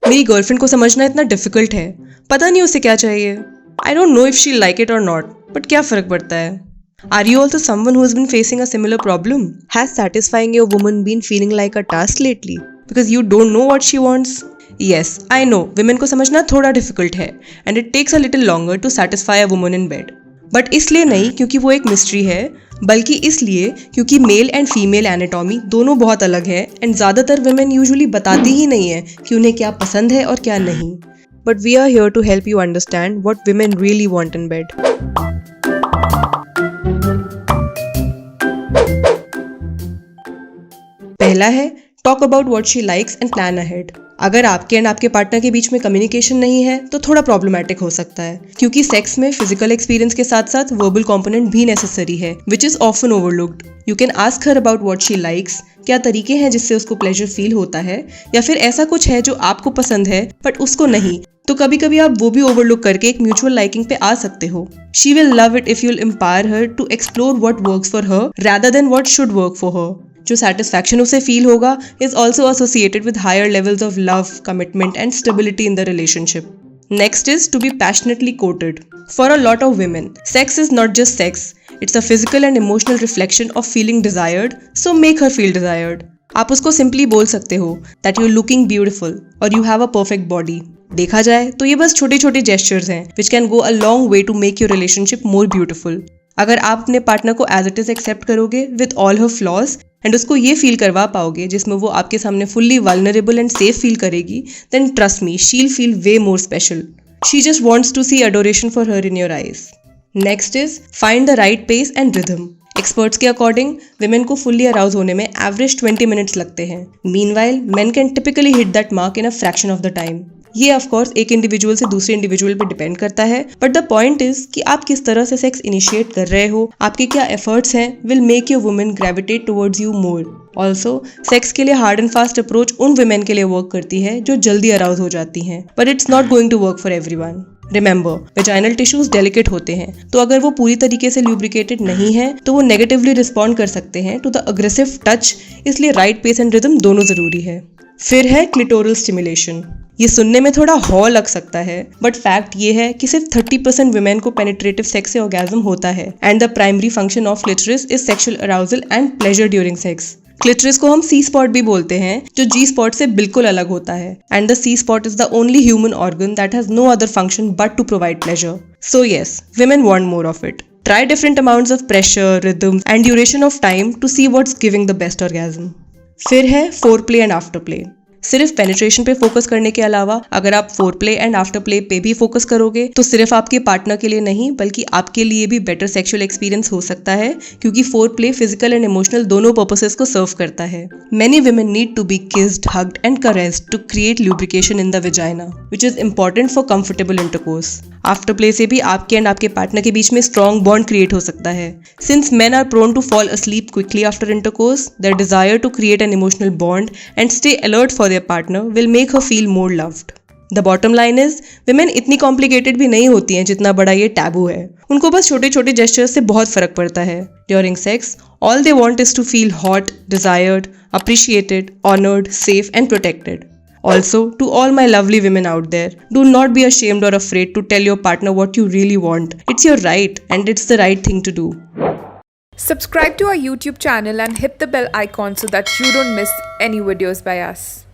मेरी गर्लफ्रेंड को समझना इतना डिफिकल्ट है, पता नहीं उसे क्या चाहिए। I don't know if she like it और नॉट, बट क्या फर्क पड़ता है। Are you also someone who has been facing a similar problem? Has satisfying your woman been feeling like a task lately? Because you don't know what she wants? Yes, I know, women को समझना थोड़ा difficult है and it takes a little longer to satisfy a woman in bed. But इसलिए नहीं क्योंकि वो एक mystery है, बल्कि इसलिए क्योंकि मेल एंड फीमेल एनाटॉमी दोनों बहुत अलग है एंड ज़्यादातर women यूजुअली बताती ही नहीं है कि उन्हें क्या पसंद है और क्या नहीं. But we are here to help you understand what women really want in bed. पहला है talk about what she likes and plan ahead. अगर आपके एंड आपके पार्टनर के बीच में कम्युनिकेशन नहीं है तो थोड़ा प्रॉब्लमैटिक हो सकता है, क्योंकि सेक्स में फिजिकल एक्सपीरियंस के साथ साथ वर्बल कंपोनेंट भी नेसेसरी है, which is often overlooked. You can ask her about what she likes, क्या तरीके हैं जिससे उसको प्लेजर फील होता है, या फिर ऐसा कुछ है जो आपको पसंद है बट उसको नहीं, तो कभी कभी आप वो भी ओवरलुक करके एक म्यूचुअल लाइकिंग पे आ सकते हो. She will love it if you will empower her to explore what works for her rather than what should work for her. जो सेटिस्फैक्शन उसे फील होगा is also associated with higher levels of love, commitment and stability in the relationship. Next is to be passionately courted. For a lot of women, sex is not just sex, it's a physical and emotional reflection of feeling desired, so make her feel desired. आप उसको simply बोल सकते हो that you're looking beautiful or you have a perfect body. देखा जाए तो ये बस छोटे छोटे जेस्चर्स हैं which can go a long way to make your relationship more beautiful. अगर आप अपने पार्टनर को एज इट इज एक्सेप्ट करोगे with all her flaws and उसको ये फील करवा पाओगे जिसमें वो आपके सामने fully vulnerable and safe feel करेगी, then trust me, she'll feel way more special. She just wants to see adoration for her in your eyes. Next is find the right pace and rhythm. Experts के according women को fully arouse होने में average 20 minutes लगते हैं. Meanwhile main can typically hit that mark in a fraction of the time. ये of course एक individual से दूसरे इंडिविजुअल पे डिपेंड करता है, बट द पॉइंट इज कि आप किस तरह से सेक्स इनिशिएट कर रहे हो, आपके क्या एफर्ट्स हैं, will make your women gravitate towards you more. Also sex के लिए हार्ड एंड फास्ट अप्रोच उन वुमेन के लिए वर्क करती है जो जल्दी अराउज हो जाती हैं, but it's not going to work for everyone. Remember, vaginal tissues delicate होते हैं, तो अगर वो पूरी तरीके से ल्यूब्रिकेटेड नहीं है तो वो नेगेटिवली रिस्पॉन्ड कर सकते हैं टू द अग्रेसिव टच, इसलिए राइट पेस एंड रिदम दोनों जरूरी है. फिर है क्लिटोरल स्टिमुलेशन. ये सुनने में थोड़ा हॉ लग सकता है, बट फैक्ट ये है कि सिर्फ 30% वुमेन को पेनिट्रेटिव सेक्स से ऑर्गेज्म होता है and the primary function of clitoris is sexual arousal and pleasure during sex. Clitoris को हम सी स्पॉट भी बोलते हैं, जो जी स्पॉट से बिल्कुल अलग होता है, and the C spot is the only human organ that has no other function but to provide pleasure. So yes, women want more of it. Try different amounts of pressure, rhythm and duration of time to see what's giving the best orgasm. फिर है foreplay and afterplay. सिर्फ penetration पे focus करने के अलावा अगर आप four play and after play पे भी फोकस करोगे तो सिर्फ आपके पार्टनर के लिए नहीं बल्कि आपके लिए भी बेटर सेक्सुअल एक्सपीरियंस हो सकता है, क्योंकि foreplay physical and emotional दोनों पर्पसेस को सर्व करता है. Many women need to be kissed, hugged and caressed to create lubrication in the vagina, which is important for comfortable intercourse. Afterplay से भी आपके एंड आपके partner के बीच में स्ट्रॉन्ग बॉन्ड क्रिएट हो सकता है. Since men are prone to fall asleep quickly after intercourse, their desire to create an emotional bond and stay alert for their partner will make her feel more loved. The bottom line is, women इतनी complicated भी नहीं होती हैं जितना बड़ा ये taboo है. उनको बस छोटे छोटे gestures से बहुत फर्क पड़ता है. During sex, all they want is to feel hot, desired, appreciated, honored, safe and protected. Also, to all my lovely women out there, do not be ashamed or afraid to tell your partner what you really want. It's your right and it's the right thing to do. Subscribe to our YouTube channel and hit the bell icon so that you don't miss any videos by us.